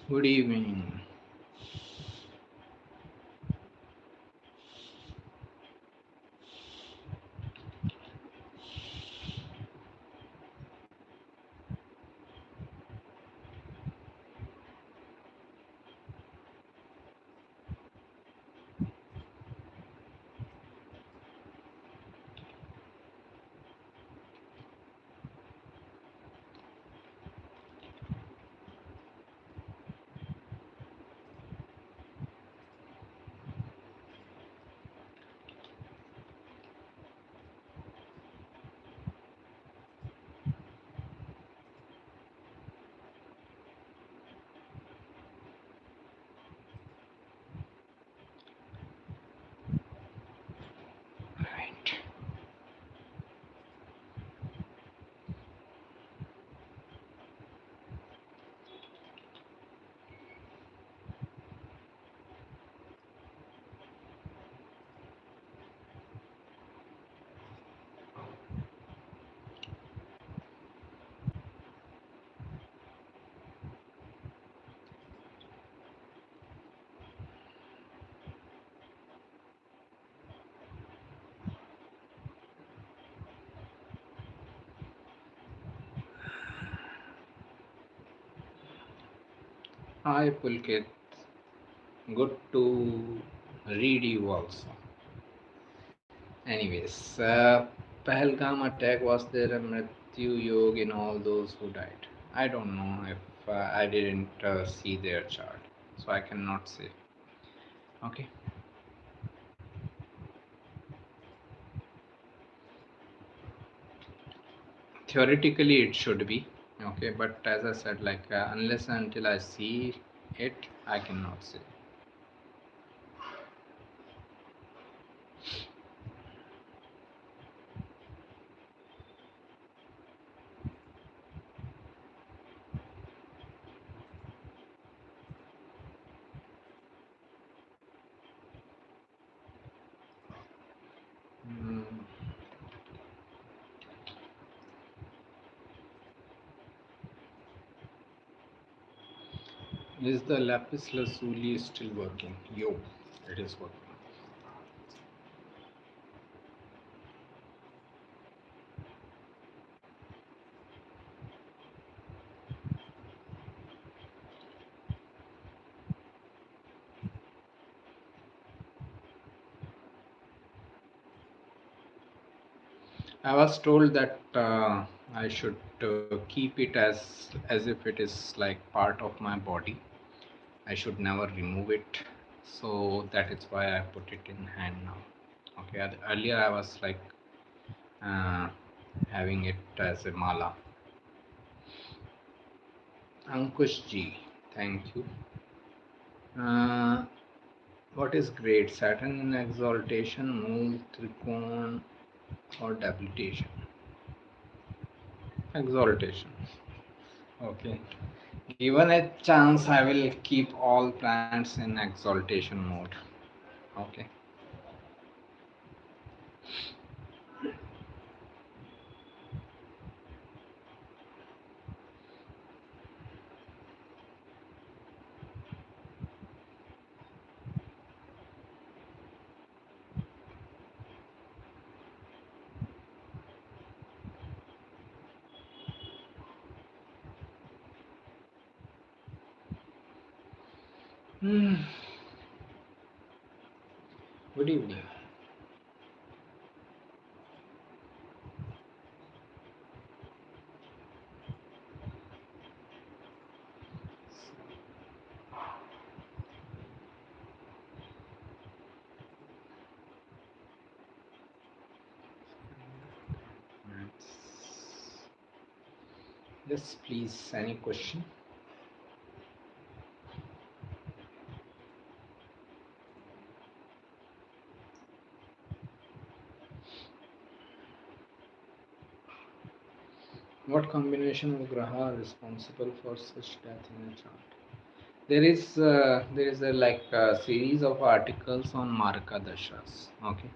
Good evening. Right. Hi Pulkit. Good to read you also. Anyways, Pahalgam attack, was there a Mrityu Yog in all those who died? I don't know if I didn't see their chart, so I cannot say. Okay. Theoretically, it should be okay, but as I said, like unless and until I see it, I cannot say. Mm, is the lapis lazuli still working? Yo, it is working. I was told that I should keep it as if it is like part of my body. I should never remove it. So that is why I put it in hand now. Okay. Earlier I was like uh, having it as a mala. Ankush ji, thank you. Uh, what is great? Saturn in exaltation, mool, trikon, or debilitation? Exaltation. Okay. Given a chance, I will keep all planets in exaltation mode. Okay. Hmm. Good evening. Yes, please. Any question? What combination of graha are responsible for such death in a chart? There is a like a series of articles on Marka Dashas. Okay,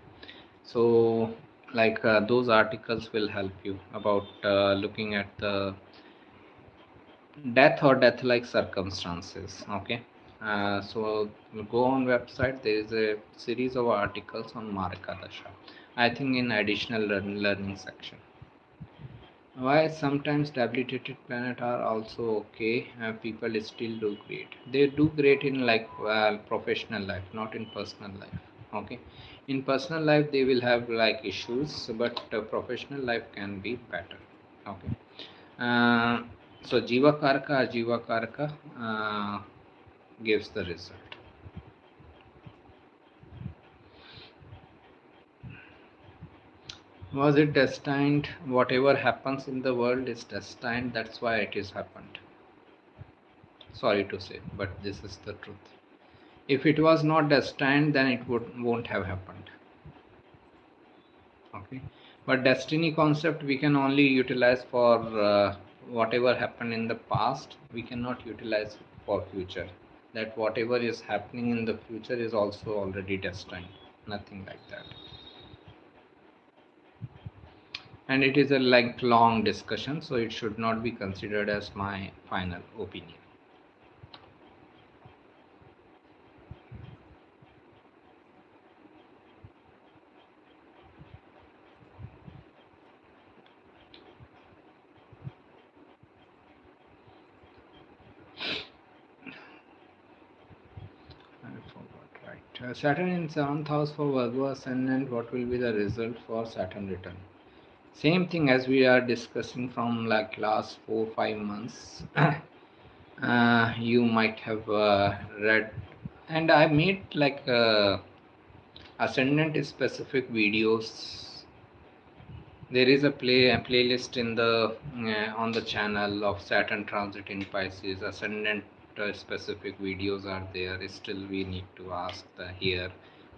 so like those articles will help you about looking at the death or death like circumstances. Okay, so go on website, there is a series of articles on markadasha, I think in additional learning section. Why sometimes debilitated planet are also okay, people still do great. They do great in like professional life, not in personal life. Okay, in personal life they will have like issues, but professional life can be better. Okay, uh, so Jiva Karka, Jiva Karka gives the result. Was it destined? Whatever happens in the world is destined. That's why it is happened. Sorry to say, but this is the truth. If it was not destined, then it won't have happened. Okay, but destiny concept we can only utilize for whatever happened in the past. We cannot utilize for future. That whatever is happening in the future is also already destined. Nothing like that. And it is a like long discussion, so it should not be considered as my final opinion. I forgot, right. Saturn in 7th house for Virgo ascendant, what will be the result for Saturn return? Same thing as we are discussing from like last 4 5 months. You might have read, and I made like ascendant specific videos. There is a playlist in the on the channel of Saturn transit in Pisces. Ascendant specific videos are there. Still, we need to ask the here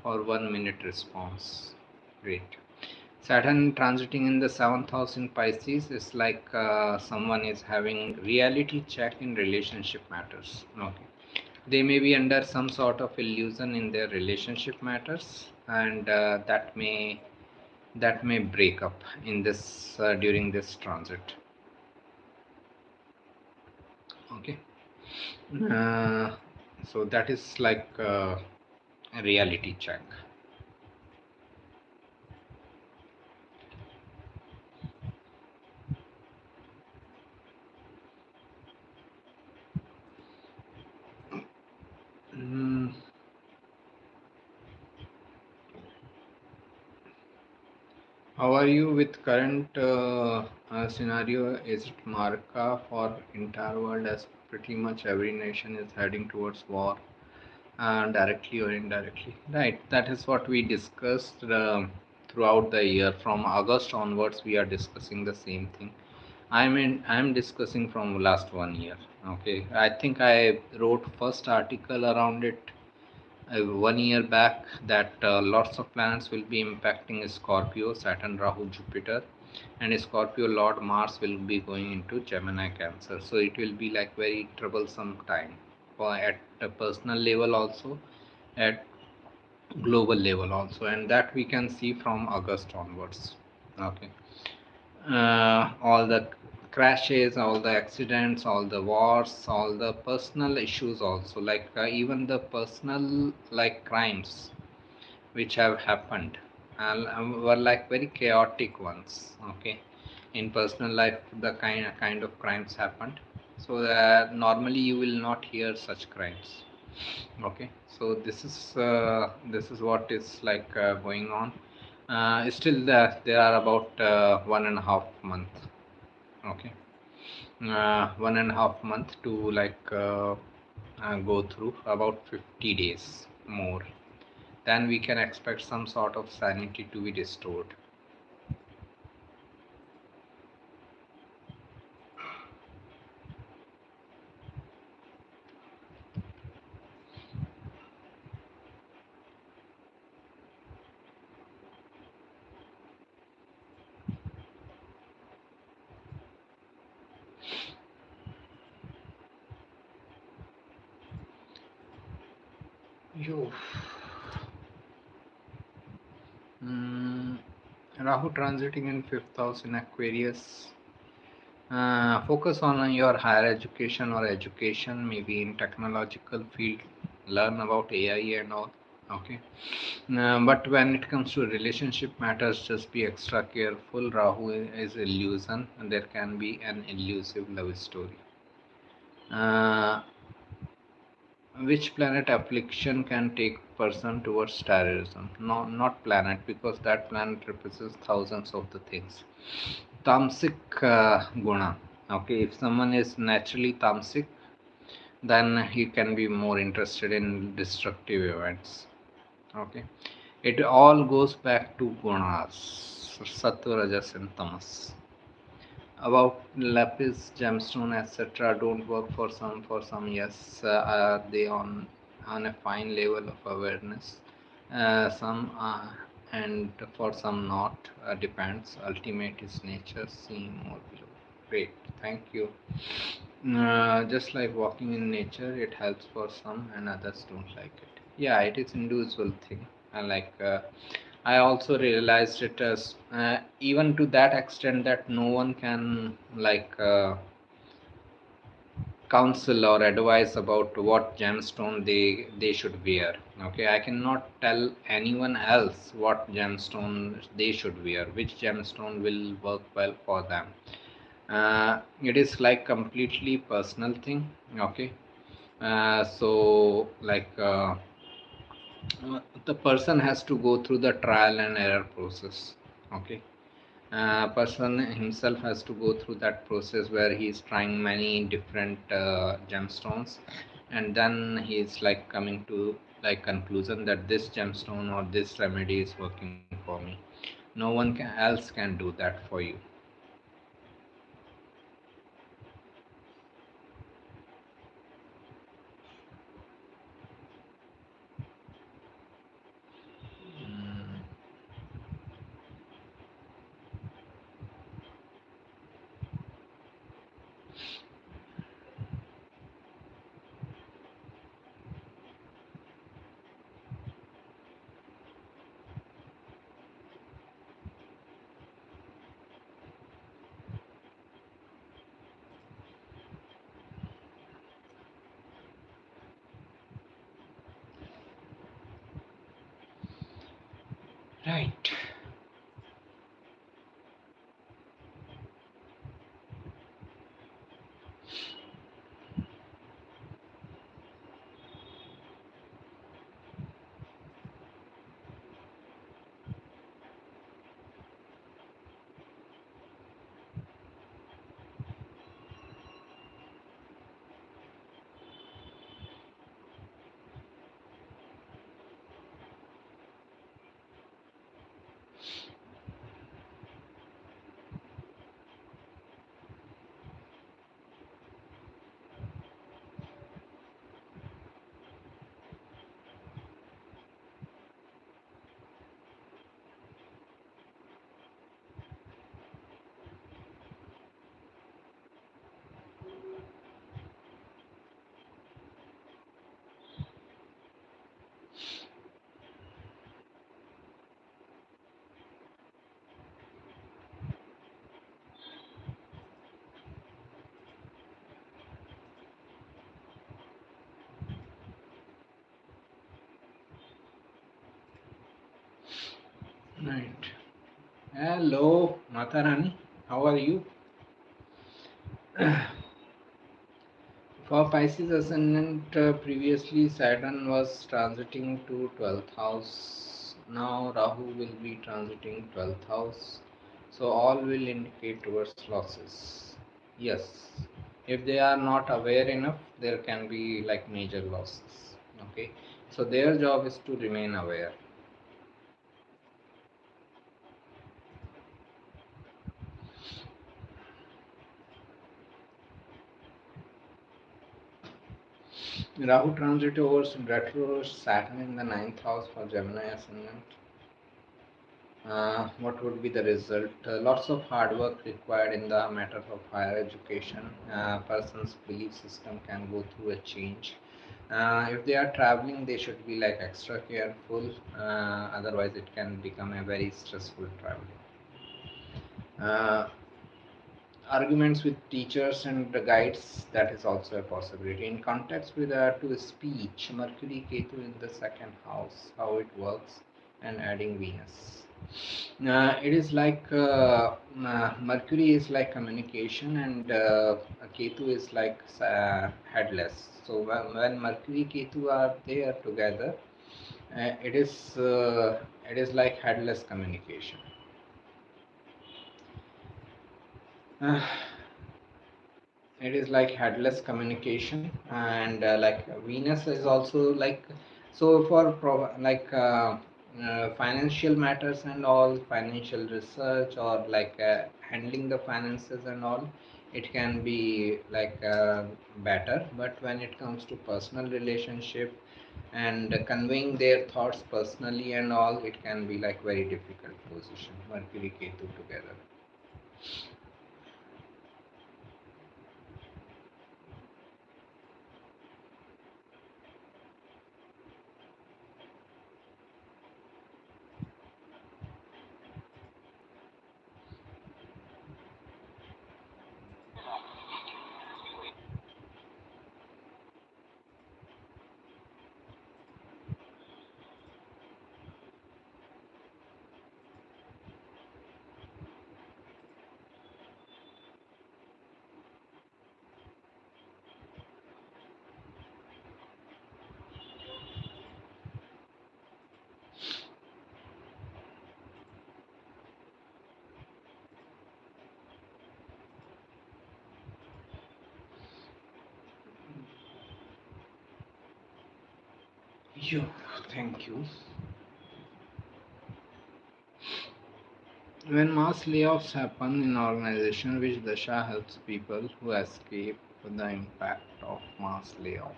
or 1 minute response. Great. Saturn transiting in the 7th house in Pisces is like someone is having reality check in relationship matters. Okay, they may be under some sort of illusion in their relationship matters, and that may break up in this during this transit. Okay, uh, so that is like a reality check. Mm, how are you with current scenario? Is it marka for entire world, as pretty much every nation is heading towards war, directly or indirectly? Right. That is what we discussed throughout the year. From August onwards, we are discussing the same thing. I'm discussing from last 1 year. Okay. I think I wrote first article around it 1 year back that lots of planets will be impacting Scorpio, Saturn, Rahu, Jupiter, and Scorpio Lord Mars will be going into Gemini, Cancer. So it will be like very troublesome time for at a personal level also, at global level also, and that we can see from August onwards. Okay, all the crashes, all the accidents, all the wars, all the personal issues also, like even the personal like crimes which have happened and were like very chaotic ones. Okay, in personal life the kind of crimes happened, so normally you will not hear such crimes. Okay, so this is what is like going on. Still there are about 1.5 month. Okay, 1.5 month to like go through about 50 days more, then we can expect some sort of sanity to be restored. You. Mm, Rahu transiting in 5th house in Aquarius. Focus on your higher education or education, maybe in technological field. Learn about AI and all. Okay. But when it comes to relationship matters, just be extra careful. Rahu is illusion, and there can be an elusive love story. Uh, which planet affliction can take person towards terrorism? No, not planet, because that planet represents thousands of the things. Tamsic guna. Okay, if someone is naturally tamsic, then he can be more interested in destructive events. Okay, it all goes back to gunas, sattva, rajas, and tamas. About lapis, gemstone, etc. don't work for some. For some, yes, are they on a fine level of awareness. Some and for some not. Depends. Ultimate is nature. Seeing more below. Great. Thank you. Just like walking in nature, it helps for some and others don't like it. Yeah, it is individual thing. I also realized it as even to that extent that no one can counsel or advise about what gemstone they should wear. Okay, I cannot tell anyone else what gemstone they should wear, which gemstone will work well for them. It is like completely personal thing. Okay, so the person has to go through the trial and error process. Okay, person himself has to go through that process where he is trying many different gemstones, and then he is like coming to like conclusion that this gemstone or this remedy is working for me. No one else can do that for you. Mm, right. Right. Hello, Matarani. How are you? For Pisces ascendant, previously Saturn was transiting to 12th house. Now Rahu will be transiting 12th house. So all will indicate towards losses. Yes. If they are not aware enough, there can be like major losses. Okay. So their job is to remain aware. Rahu transit over retro Saturn in the ninth house for Gemini ascendant. What would be the result? Lots of hard work required in the matter of higher education. Person's belief system can go through a change. If they are traveling, they should be like extra careful. Otherwise, it can become a very stressful traveling. Uh, Arguments with teachers and the guides, that is also a possibility. In context with to speech, Mercury Ketu in the second house, how it works, and adding Venus. It is like Mercury is like communication, and Ketu is like headless. So when Mercury Ketu are there together, it is like headless communication. Uh, it is like headless communication, and like Venus is also like, so for financial matters and all, financial research, or like handling the finances and all, it can be like better. But when it comes to personal relationship and conveying their thoughts personally and all, it can be like very difficult position, Mercury Ketu together. You, thank you. When mass layoffs happen in organization, which dasha helps people who escape the impact of mass layoff?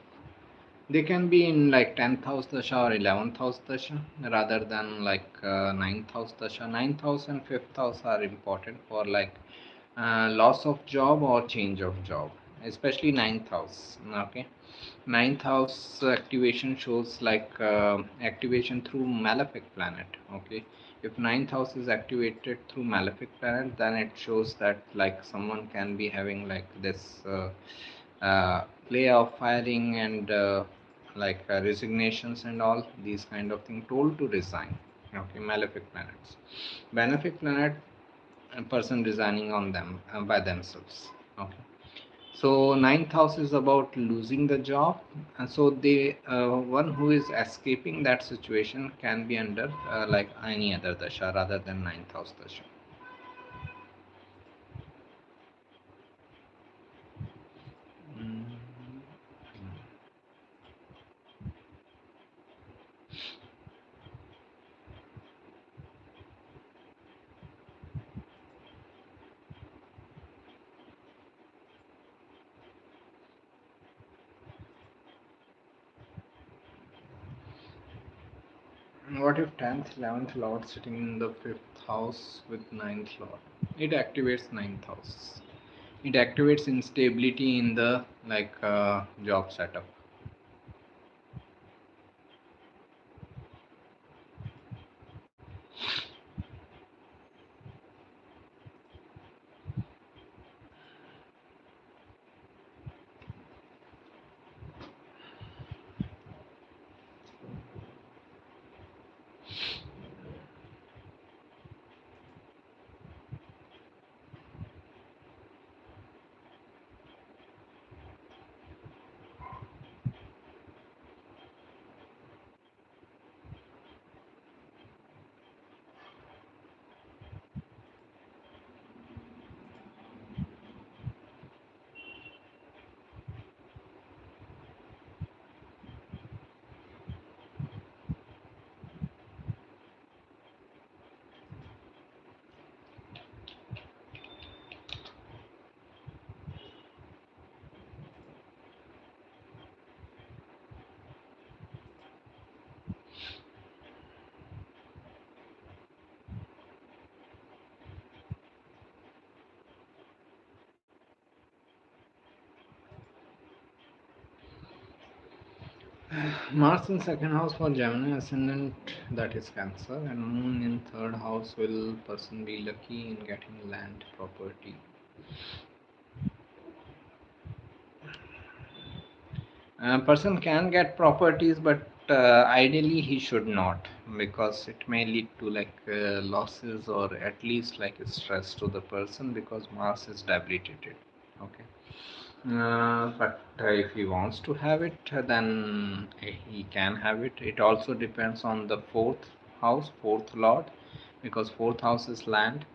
They can be in like 10th house dasha or 11th house dasha, rather than like 9th house dasha. 9th house and 5th house are important for like loss of job or change of job, especially ninth house. Okay, ninth house activation shows like activation through malefic planet. Okay, if ninth house is activated through malefic planet, then it shows that like someone can be having like this play of firing and like resignations and all these kind of thing, told to resign. Okay, malefic planets. Benefic planet, a person resigning on them by themselves. Okay, so ninth house is about losing the job, and so the one who is escaping that situation can be under like any other dasha rather than ninth house dasha. Mm. What if 10th 11th lord sitting in the 5th house with ninth lord? It activates ninth house. It activates instability in the like job setup. Mars in second house for Gemini ascendant, that is Cancer, and Moon in third house will person be lucky in getting land property. A person can get properties, but ideally he should not, because it may lead to like losses, or at least like stress to the person, because Mars is debilitated. Okay. But if he wants to have it, then he can have it. It also depends on the fourth house, fourth lord, because fourth house is land.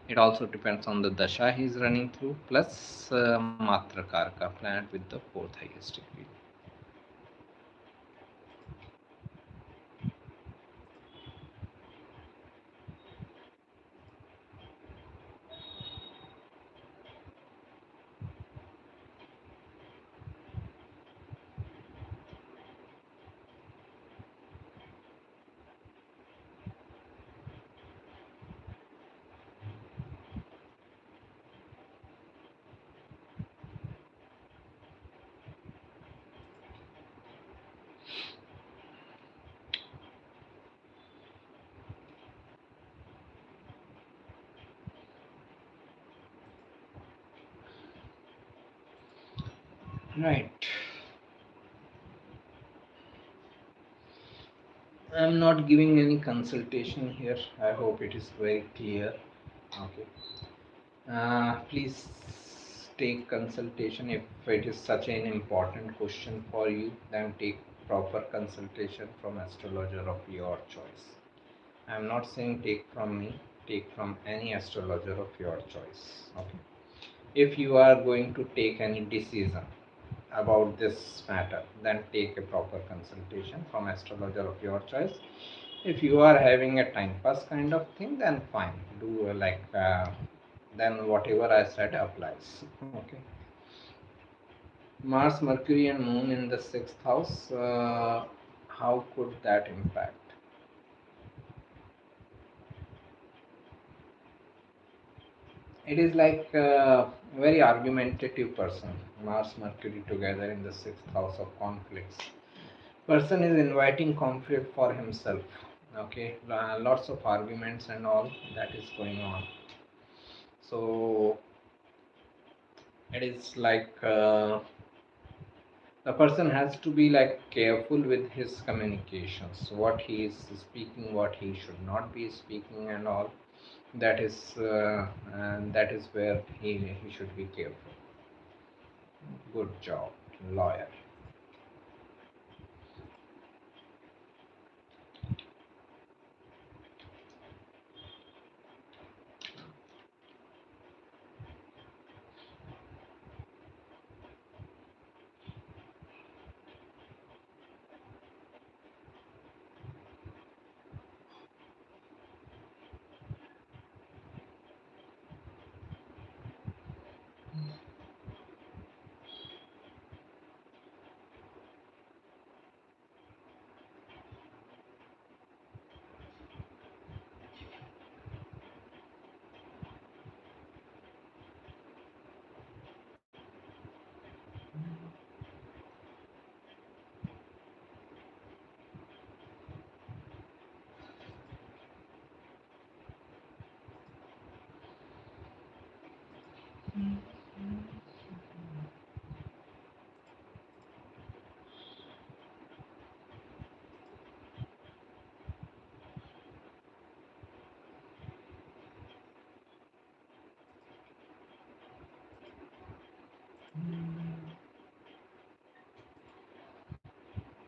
It also depends on the dasha he is running through, plus Matra Karka, planet with the fourth highest degree. Right. I'm not giving any consultation here. I hope it is very clear. Okay. Please take consultation if it is such an important question for you. Then take proper consultation from astrologer of your choice. I'm not saying take from me. Take from any astrologer of your choice. Okay. If you are going to take any decision about this matter, then take a proper consultation from astrologer of your choice. If you are having a time pass kind of thing, then fine, do then whatever I said applies. Okay. Mars, Mercury, and Moon in the sixth house. How could that impact? It is like a very argumentative person. Mars, Mercury together in the sixth house of conflicts. Person is inviting conflict for himself. Okay, lots of arguments and all that is going on. So it is like the person has to be like careful with his communications, what he is speaking, what he should not be speaking, and all that is and that is where he should be careful. Good job, lawyer.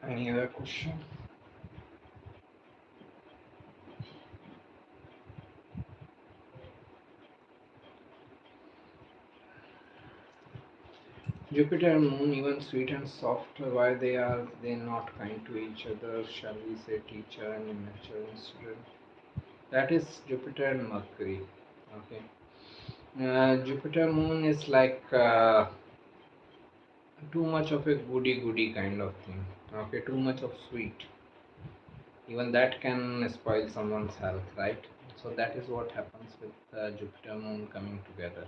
Any other question? Jupiter and Moon, even sweet and soft, why they not kind to each other? Shall we say teacher and immature student? That is Jupiter and Mercury. Okay. Jupiter Moon is like too much of a goody goody kind of thing. Okay, too much of sweet. Even that can spoil someone's health, right? So that is what happens with Jupiter Moon coming together.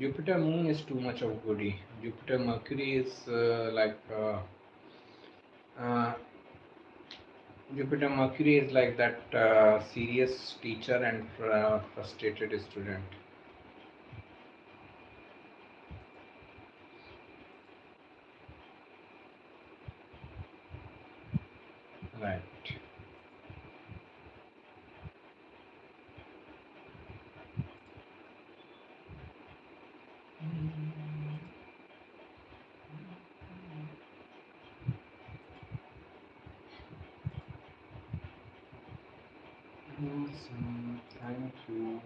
Jupiter Moon is too much of goody. Jupiter Mercury is uh, Jupiter Mercury is like that serious teacher and frustrated student. Right. Awesome. Thank you.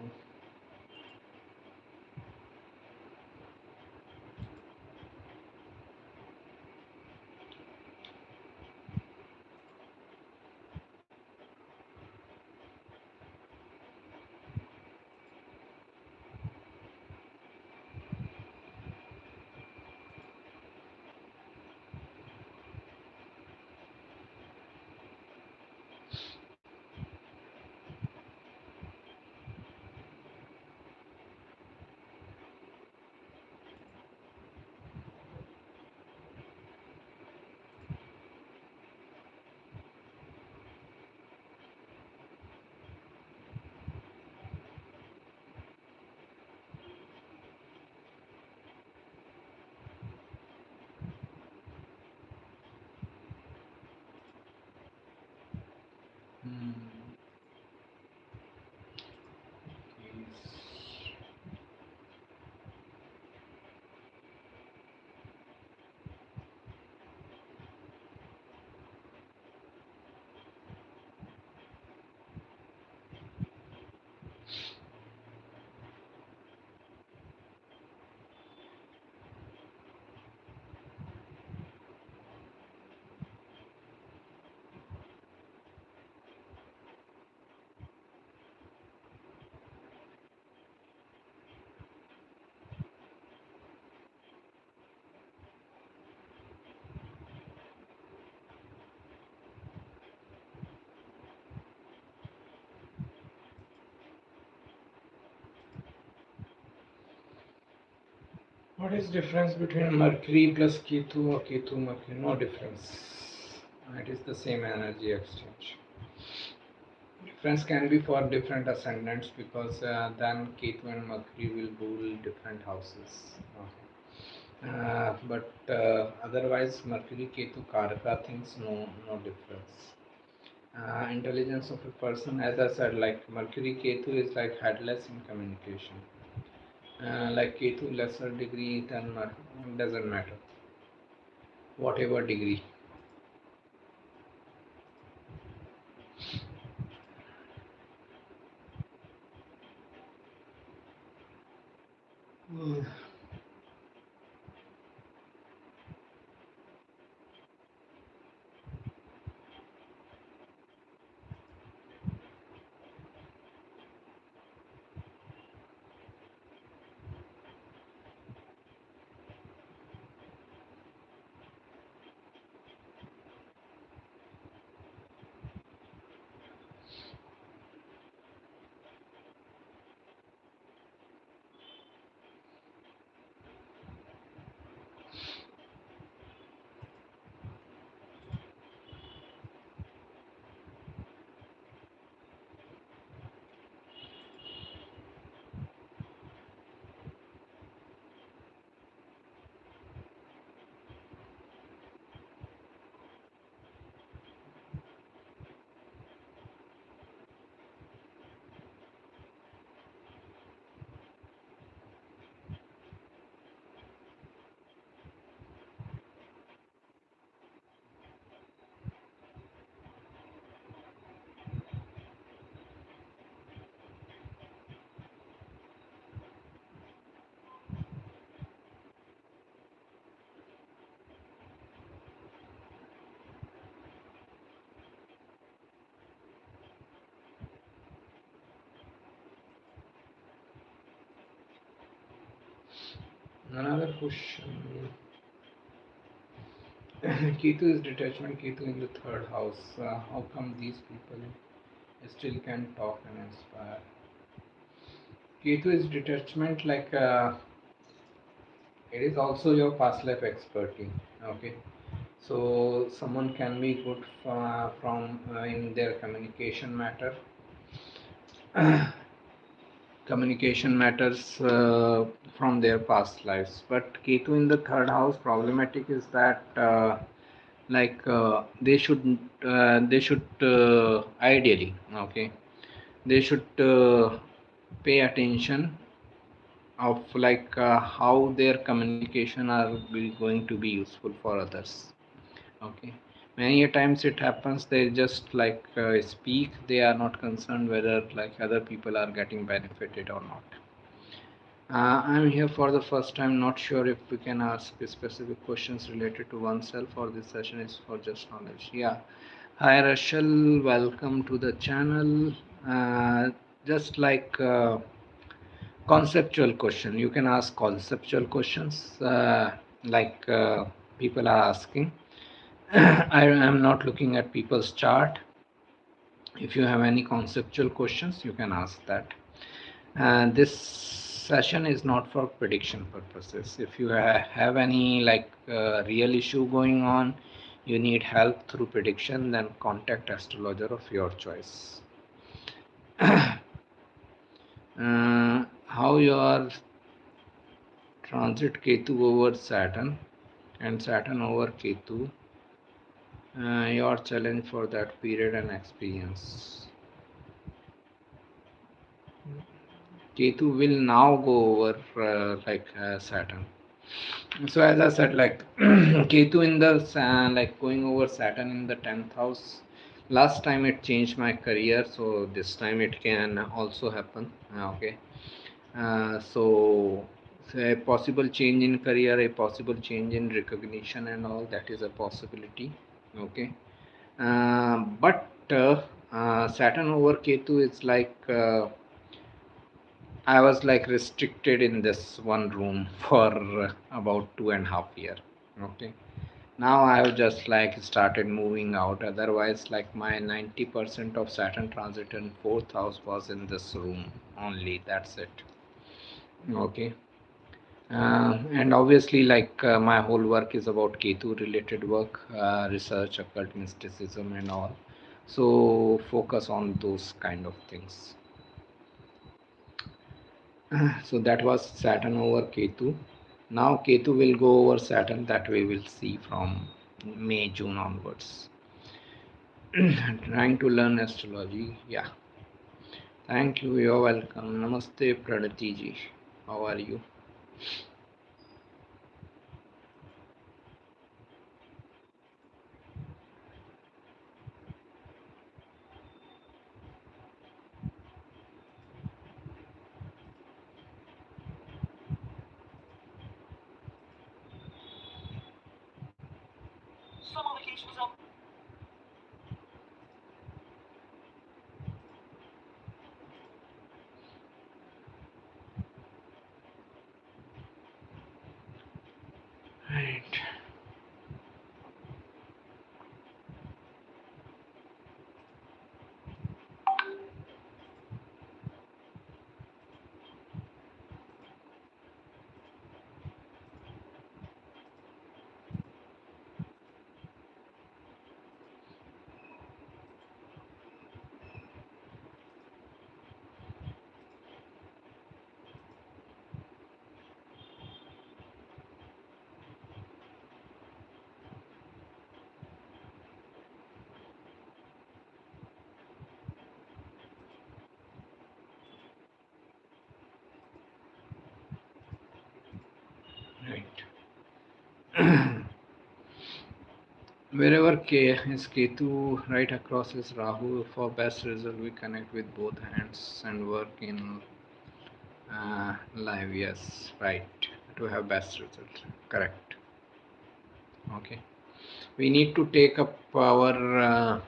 Hmm. Yes. What is difference between Mercury plus Ketu or Ketu Mercury? No difference. It is the same energy exchange. Difference can be for different ascendants because then Ketu and Mercury will rule different houses. Okay. But otherwise, Mercury Ketu Karaka things no difference. Intelligence of a person, as I said, like Mercury Ketu is like headless in communication. Like Ketu lesser degree than doesn't matter, whatever degree. Mm. Another question. Ketu is detachment, Ketu in the third house. How come these people still can talk and inspire? Ketu is detachment, like It is also your past life expertise. Okay, so someone can be good from in their communication matter. Communication matters from their past lives, but Ketu in the third house problematic is that they should ideally, okay, they should pay attention of how their communication are going to be useful for others. Okay, many a times it happens they just speak, they are not concerned whether like other people are getting benefited or not. I'm here for the first time, not sure if we can ask specific questions related to oneself or this session is for just knowledge. Yeah. Hi Rachel, welcome to the channel. Just conceptual question. You can ask conceptual questions people are asking. I am not looking at people's chart. If you have any conceptual questions, you can ask that. This session is not for prediction purposes. If you have any real issue going on, you need help through prediction, then contact astrologer of your choice. How your transit Ketu over Saturn and Saturn over Ketu, your challenge for that period and experience. Ketu will now go over Saturn. So as I said, Ketu in the going over Saturn in the 10th house. Last time it changed my career, so this time it can also happen. Okay, so a possible change in career, a possible change in recognition, and all that is a possibility. Okay, but Saturn over Ketu is I was restricted in this one room for about 2.5 years. Okay. Now I've just started moving out. Otherwise, my 90% of Saturn transit in fourth house was in this room only. That's it. Okay. And obviously, my whole work is about Ketu related work, research, occult mysticism, and all. So focus on those kind of things. So that was Saturn over Ketu. Now Ketu will go over Saturn, that we will see from May, June onwards. Trying to learn astrology. Yeah. Thank you. You're welcome. Namaste, Pranati ji. How are you? Right. Right. Wherever K is Ketu, right across is Rahu. For best result, we connect with both hands and work in live. Yes, right. To have best result. Correct. Okay. We need to take up our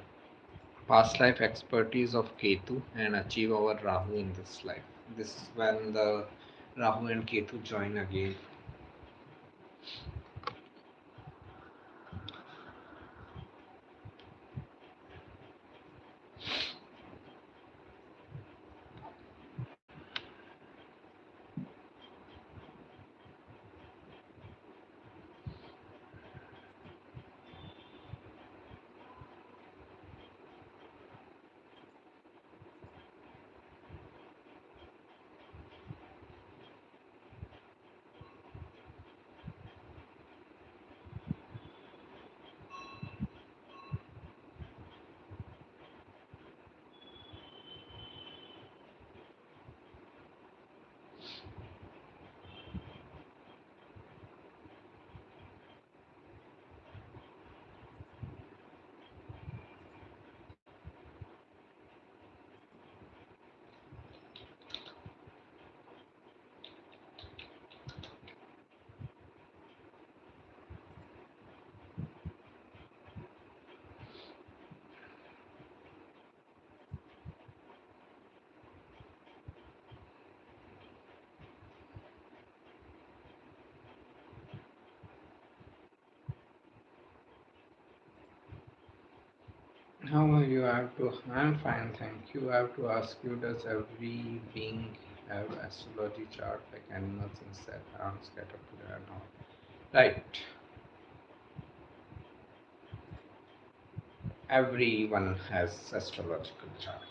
past life expertise of Ketu and achieve our Rahu in this life. This is when the Rahu and Ketu join again. How you have to? I'm fine, thank you. I have to ask you: does every being have astrology chart like animals, insect, ants, caterpillar, and all? Right. Everyone has astrological chart.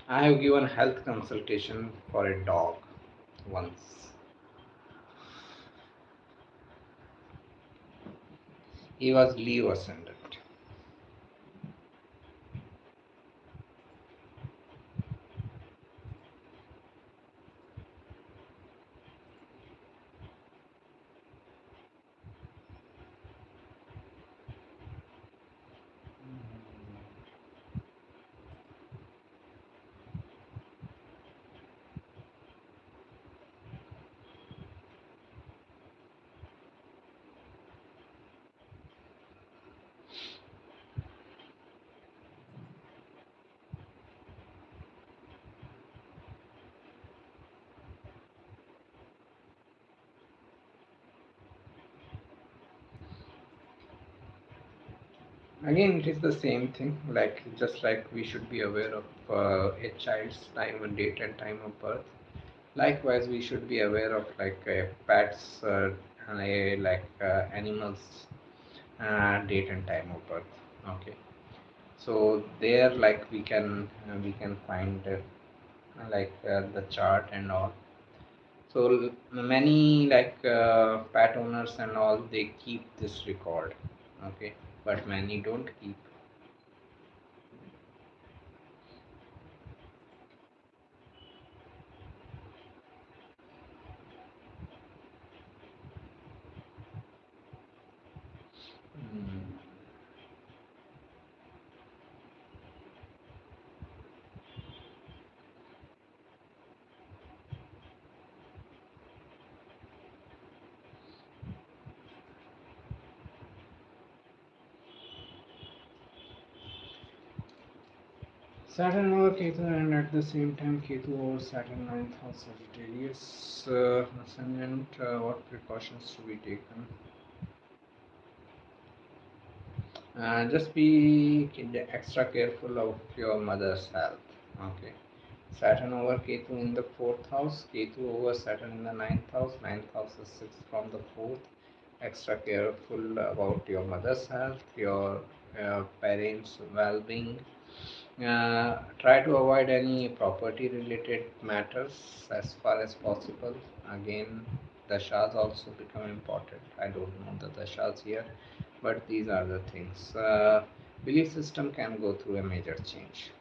I have given health consultation for a dog once. He was Leo ascendant. Again, it is the same thing. Like just like we should be aware of a child's time and date and time of birth. Likewise, we should be aware of like pets, like animals, date and time of birth. Okay, so there, like we can find the chart and all. So many pet owners and all, they keep this record. Okay, but many don't keep. Mm. Saturn over Ketu, and at the same time Ketu over Saturn, ninth house Sagittarius ascendant. What precautions to be taken? Just be extra careful of your mother's health. Okay. Saturn over Ketu in the fourth house, Ketu over Saturn in the ninth house. Ninth house is sixth from the fourth. Extra careful about your mother's health, your parents' well-being. Try to avoid any property related matters as far as possible. Again, dashas also become important. I don't know the dashas here, but these are the things. Belief system can go through a major change.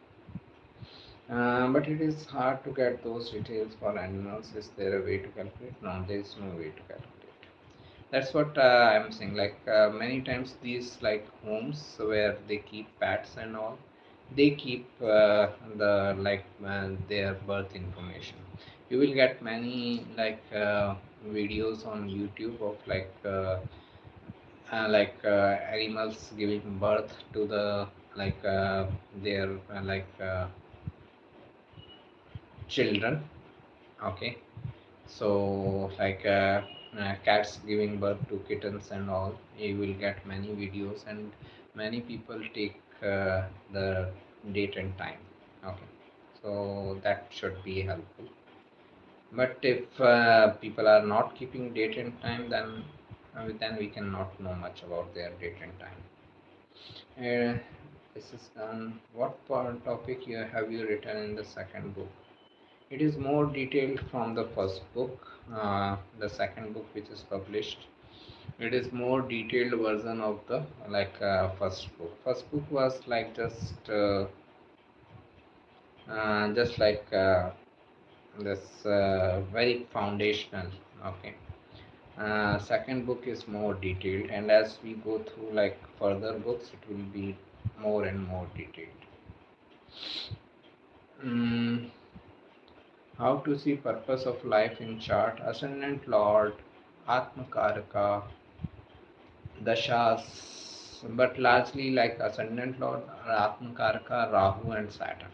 But it is hard to get those details for animals. Is there a way to calculate? No, there is no way to calculate. That's what I'm saying. Like many times, these like homes where they keep pets and all, they keep their birth information. You will get many videos on YouTube of animals giving birth to the like their children. Okay, so cats giving birth to kittens and all, you will get many videos, and many people take the date and time. Okay, so that should be helpful. But if people are not keeping date and time, then we cannot know much about their date and time. uh, this is done. What part topic you have you written in the second book? It is more detailed from the first book. The second book, which is published, it is more detailed version of the first book. First book was like just like this very foundational. Okay. Second book is more detailed, and as we go through like further books, it will be more and more detailed. Mm, how to see purpose of life in chart? Ascendant Lord, Atmakaraka, Dashas, but largely like Ascendant Lord, Atmakaraka, Rahu, and Saturn.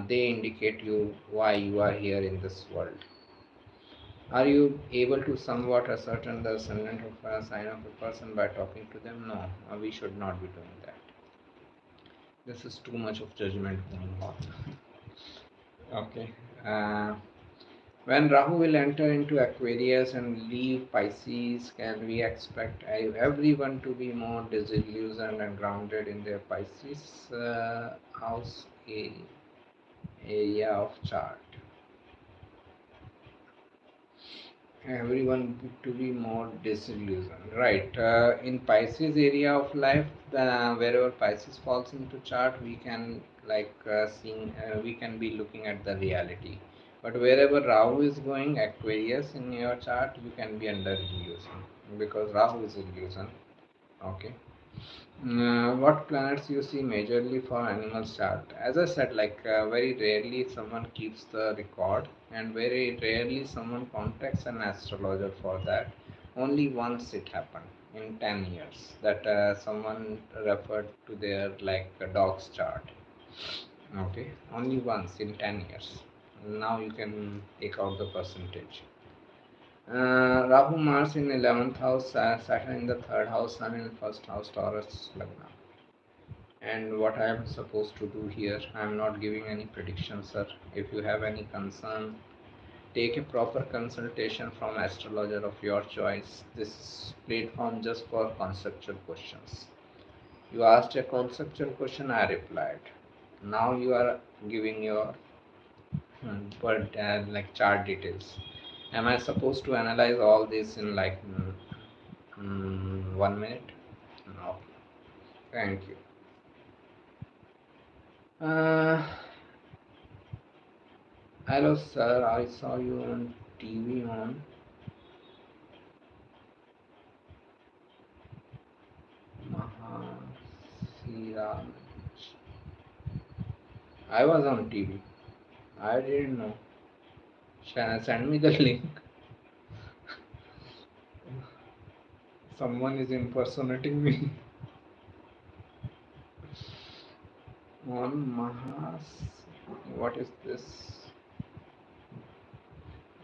They indicate you why you are here in this world. Are you able to somewhat ascertain the ascendant of a sign of a person by talking to them? No, we should not be doing that. This is too much of judgment going on. Okay. Uh, when Rahu will enter into Aquarius and leave Pisces, can we expect everyone to be more disillusioned and grounded in their Pisces house area of chart? Everyone to be more disillusioned, right? In Pisces area of life, wherever Pisces falls into chart, we can we can be looking at the reality. But wherever Rahu is going, Aquarius in your chart, you can be under illusion because Rahu is illusion. Okay. What planets you see majorly for animals chart? As I said, very rarely someone keeps the record, and very rarely someone contacts an astrologer for that. Only once it happened in 10 years that someone referred to their a dog's chart. Okay, only once in 10 years. Now you can take out the percentage. Rahu Mars in 11th house, Saturn in the 3rd house, Sun in first house, Taurus Lagna. And what I am supposed to do here, I am not giving any prediction, sir. If you have any concern, take a proper consultation from astrologer of your choice. This is platform just for conceptual questions. You asked a conceptual question, I replied. Now you are giving your but chart details. Am I supposed to analyze all this in 1 minute? No. Thank you. uh, Hello, sir. I saw you on TV on Mahasiraj. I was on TV. I didn't know. Send me the link. Someone is impersonating me on Mahas. What is this?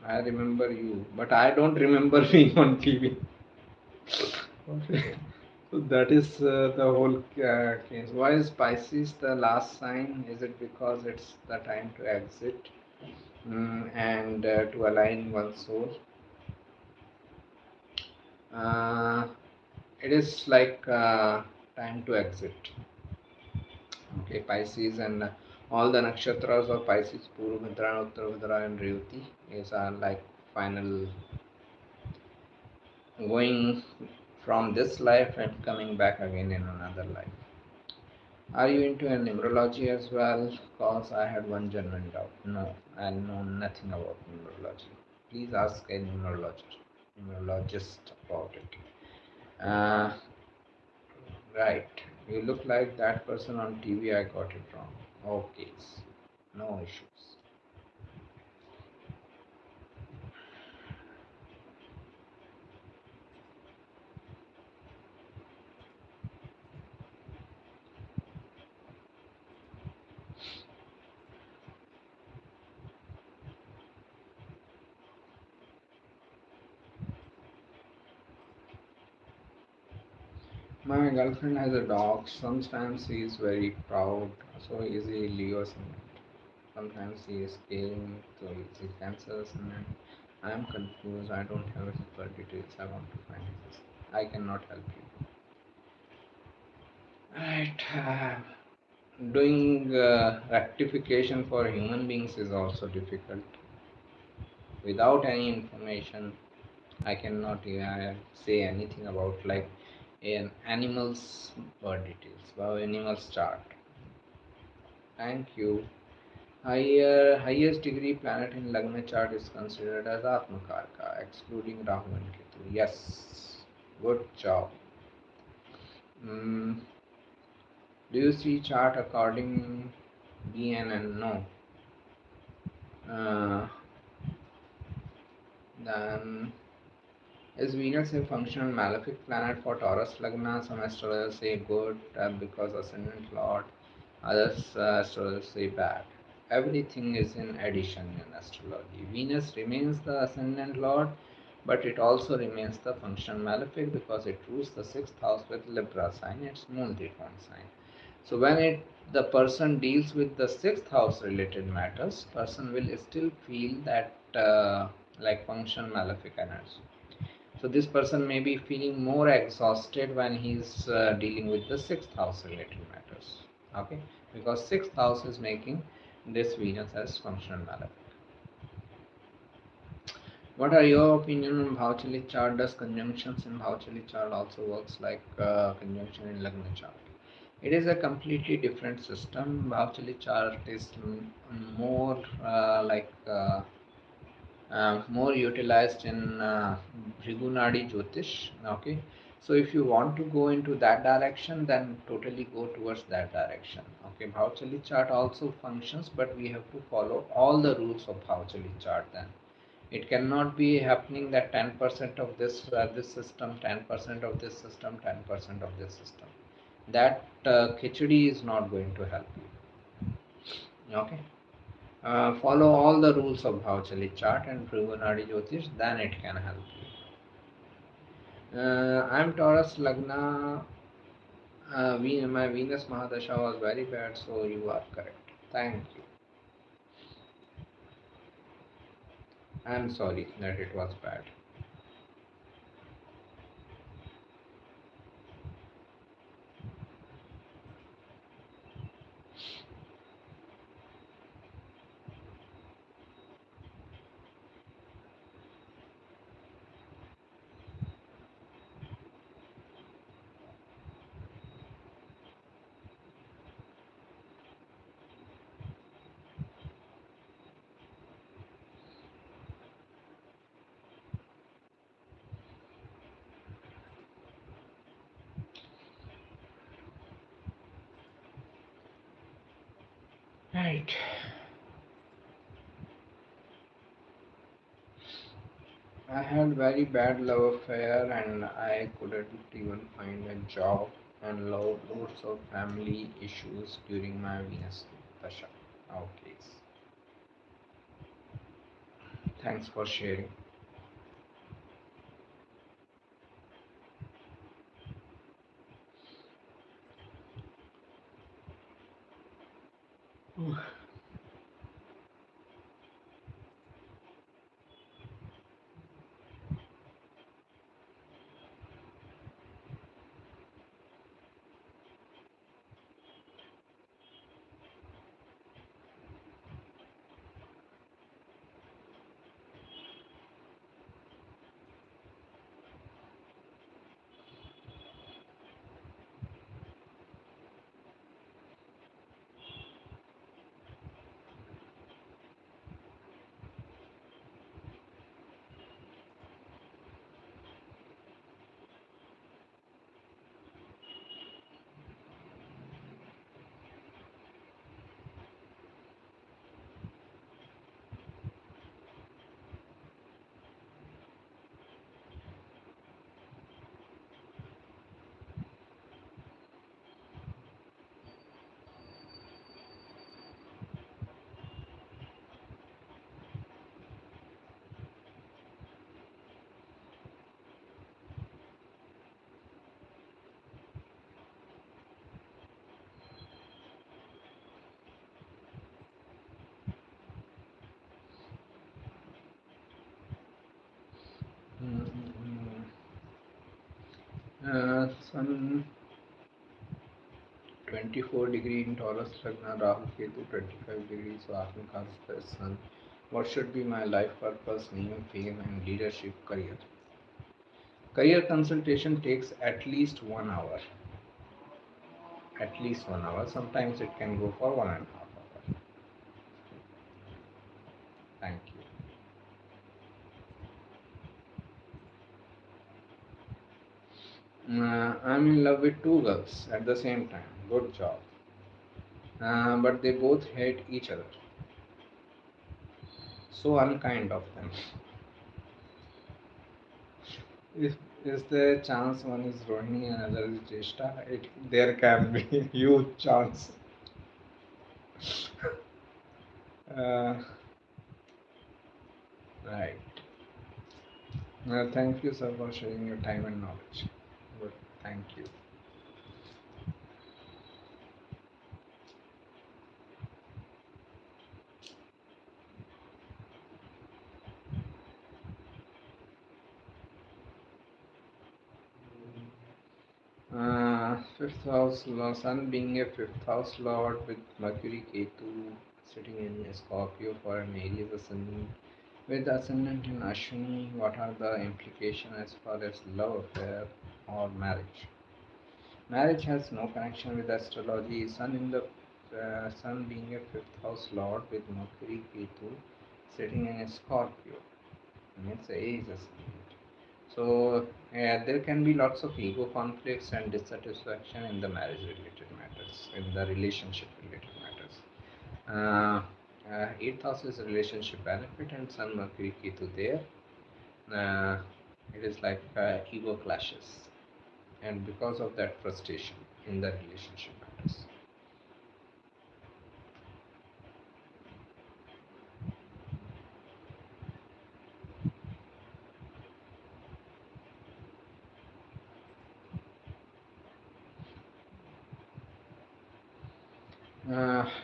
I remember you, but I don't remember being on TV. Okay. So that is the whole case. Why is Pisces the last sign? Is it because it's the time to exit and to align one's soul? Uh, it is time to exit. Okay, Pisces and all the nakshatras of Pisces, Purvabhadra, Uttarabhadra, and Revati is final going from this life and coming back again in another life. Are you into numerology as well? Cause I had one genuine doubt. No, I know nothing about numerology. Please ask a numerologist about it. Uh, right. You look like that person on TV. I got it wrong. Okay. No issues. My girlfriend has a dog. Sometimes he is very proud, so is he Leo ascendant. Sometimes he is caring, so is he Cancer ascendant. I am confused. I don't have his birth details. I want to find this. I cannot help you. Right. Doing rectification for human beings is also difficult. Without any information, I cannot say anything about an animal's birth details or animal's chart. Thank you. Highest degree planet in Lagna chart is considered as Atmakarka, excluding Rahu and Ketu. Yes, good job. Mm, do you see chart according BNN? No. Uh, then is Venus a functional malefic planet for Taurus Lagna? Some astrologers say good because ascendant Lord. Others astrologers say bad. Everything is in addition in astrology. Venus remains the ascendant Lord, but it also remains the functional malefic because it rules the sixth house with Libra sign, its moon Triton sign. So when the person deals with the sixth house related matters, person will still feel that like function malefic energy. So this person may be feeling more exhausted when he's dealing with the sixth house related matters. Okay, because sixth house is making this Venus as functional malefic. What are your opinion on Bhavachali chart? Does conjunctions in Bhavachali chart also works like conjunction in Lagna chart? It is a completely different system. Bhavachali chart is more more utilized in Bhrigunadi Jyotish. Okay, so if you want to go into that direction, then totally go towards that direction. Okay, Bhavachali chart also functions, but we have to follow all the rules of Bhavachali chart. Then it cannot be happening that 10% of this system, 10% of this system, 10% of this system. That khichdi is not going to help you. Okay. Follow all the rules of Bhavachali chart and Trigunadi Jyotish, then it can help you. I'm Taurus Lagna. My Venus Mahadasha was very bad, so you are correct. Thank you. I'm sorry that it was bad. Right. I had very bad love affair and I couldn't even find a job and loads of family issues during my Venus Dasha. Okay. Thanks for sharing. Sun 24 degree in Taurus Lagna, Rahu Ketu 25 degrees, so Asmi Kasta Sun. What should be my life purpose, name, fame, and leadership career? Career consultation takes at least 1 hour. At least 1 hour. Sometimes it can go for 1.5 hours. Thank you. I'm in love with two girls at the same time. Good job. But they both hate each other. So unkind of them. Is there a chance one is Rohini and another is Jeshta? There can be huge chance. Uh, right. Thank you, sir, for sharing your time and knowledge. Good. Thank you. Fifth house, Sun being a fifth house lord with Mercury Ketu sitting in Scorpio for an Aries ascendant. With ascendant in Ashwini, what are the implications as far as love affair or marriage? Marriage has no connection with astrology. Sun being a fifth house lord with Mercury Ketu sitting in Scorpio means Aries ascendant. So there can be lots of ego conflicts and dissatisfaction in the marriage related matters, in the relationship related matters. Eighth house is relationship benefit and Sun Mercury Ketu there. Uh, it is like ego clashes, and because of that frustration in the relationship matters.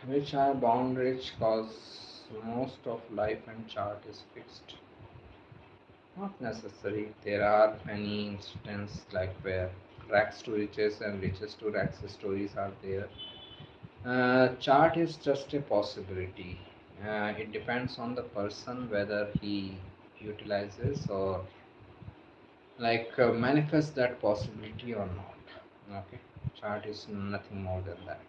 Which are bound rich cause most of life and chart is fixed. Not necessary. There are many instances like where rags to riches and riches to rags stories are there. Chart is just a possibility. It depends on the person whether he utilizes or manifests that possibility or not. Okay, chart is nothing more than that.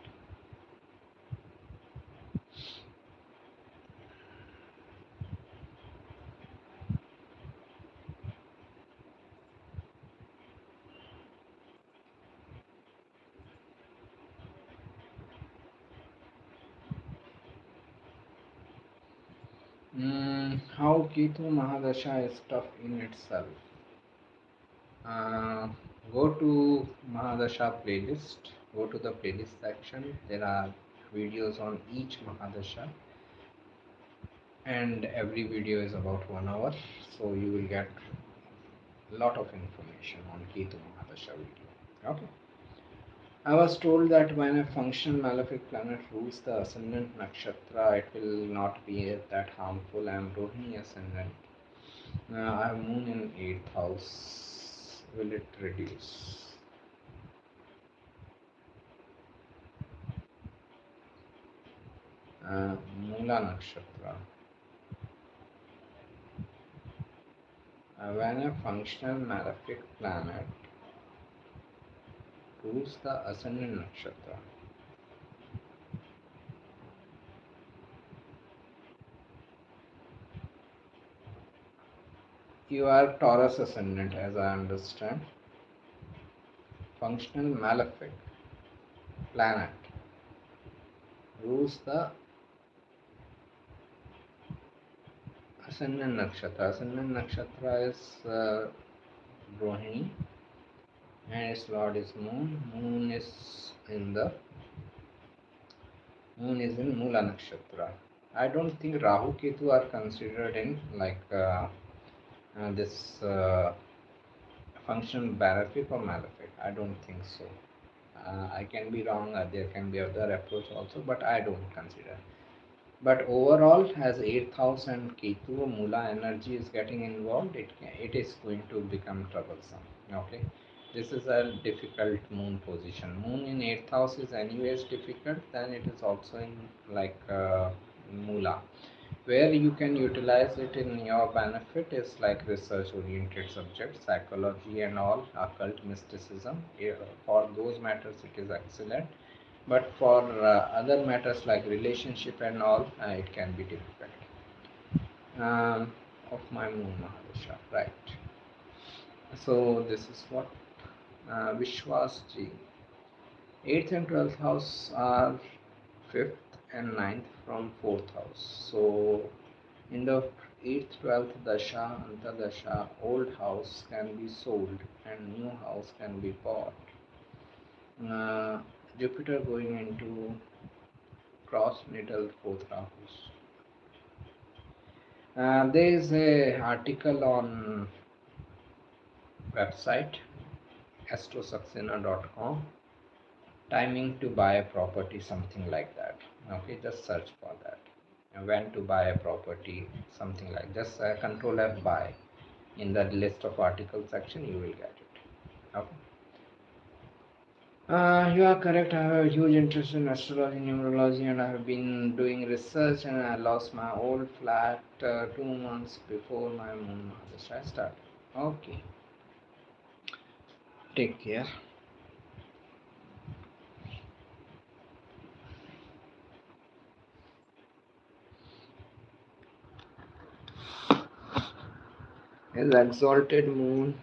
How Ketu Mahadasha is tough in itself. Uh, Go to Mahadasha playlist. Go to the playlist section. There are videos on each Mahadasha, and every video is about 1 hour. So you will get a lot of information on Ketu Mahadasha video. Okay. I was told that when a functional malefic planet rules the ascendant nakshatra, it will not be that harmful. I am Rohini ascendant. I have moon in 8th house. Will it reduce? Mula nakshatra. When a functional malefic planet rules the ascendant nakshatra, you are Taurus ascendant, as I understand. Functional malefic planet rules the ascendant nakshatra. Ascendant nakshatra is Rohini, and its lord is moon. Moon is in Mula nakshatra. I don't think Rahu Ketu are considered in this function benefic or malefic. I don't think so. I can be wrong. There can be other approach also, but I don't consider. But overall, as 8th house and Ketu Mula energy is getting involved, it is going to become troublesome. Okay, this is a difficult moon position. Moon in 8th house is anyways difficult. Then it is also in Mula, where you can utilize it in your benefit is like research oriented subjects, psychology and all, occult mysticism. For those matters, it is excellent, but for other matters like relationship and all, it can be difficult. Of my moon Mahadasha, right? So this is what Vishwas ji. 8th and 12th house are 5th and 9th from 4th house. So in the 8th, 12th dasha, antardasha, old house can be sold and new house can be bought. Uh, Jupiter going into cross natal 4th house. There is a article on website astrosaxena.com, timing to buy a property, something like that. Okay, just search for that. And when to buy a property, something like just control F buy. In the list of articles section, you will get it. Okay. You are correct. I have a huge interest in astrology, numerology, and I have been doing research. And I lost my old flat 2 months before my moon harvest. I started. Okay, take care. Is exalted moon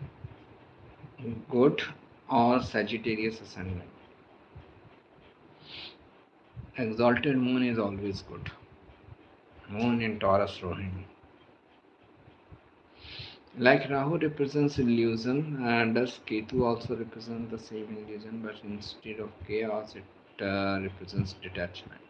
good or Sagittarius ascendant? Exalted moon is always good. Moon in Taurus Rohini. Like Rahu represents illusion, does Ketu also represent the same illusion, but instead of chaos, it represents detachment?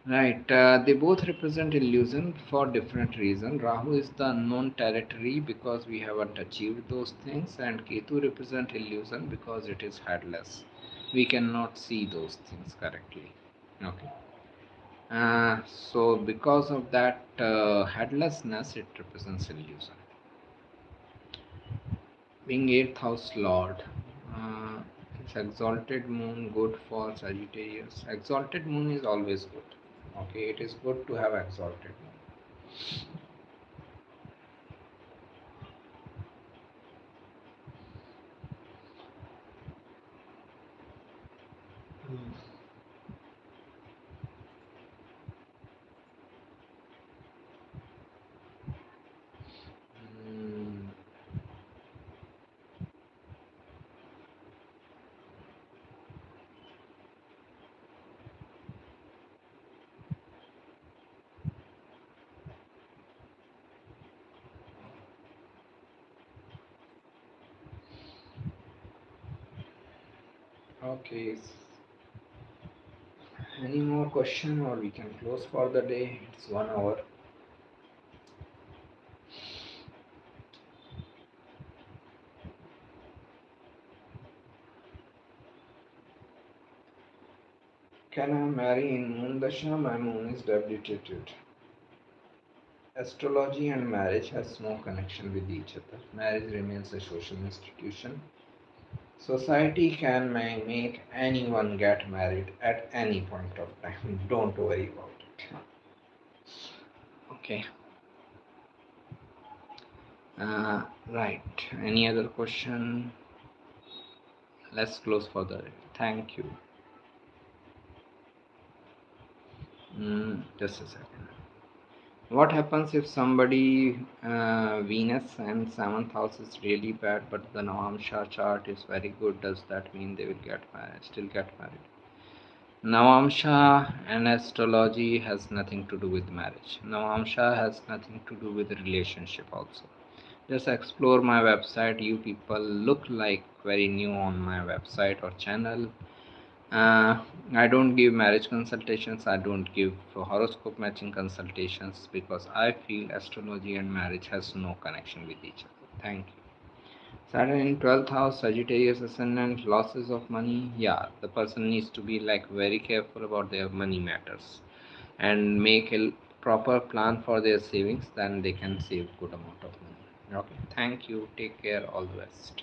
Right, they both represent illusion for different reasons. Rahu is the unknown territory because we haven't achieved those things, and Ketu represent illusion because it is headless. We cannot see those things correctly. Okay. So because of that headlessness, it represents illusion. Being eighth house lord, uh, is exalted moon good for Sagittarius? Exalted moon is always good. Okay, it is good to have exalted moon. Mm, okay, any more question or we can close for the day? It's 1 hour. Can I marry in moon dasha? My moon is debilitated. Astrology and marriage has no connection with each other. Marriage remains a social institution. Society can make anyone get married at any point of time. Don't worry about it. Okay. Right. Any other question? Let's close for the day. Thank you. Just a second. What happens if somebody Venus and seventh house is really bad, but the Navamsha chart is very good? Does that mean they will get married? Still get married? Navamsha and astrology has nothing to do with marriage. Navamsha has nothing to do with relationship also. Just explore my website. You people look like very new on my website or channel. I don't give marriage consultations. I don't give horoscope matching consultations because I feel astrology and marriage has no connection with each other. Thank you. Saturn in 12th house, Sagittarius ascendant, losses of money. Yeah, the person needs to be like very careful about their money matters and make a proper plan for their savings. Then they can save good amount of money. Okay. Thank you. Take care. All the best.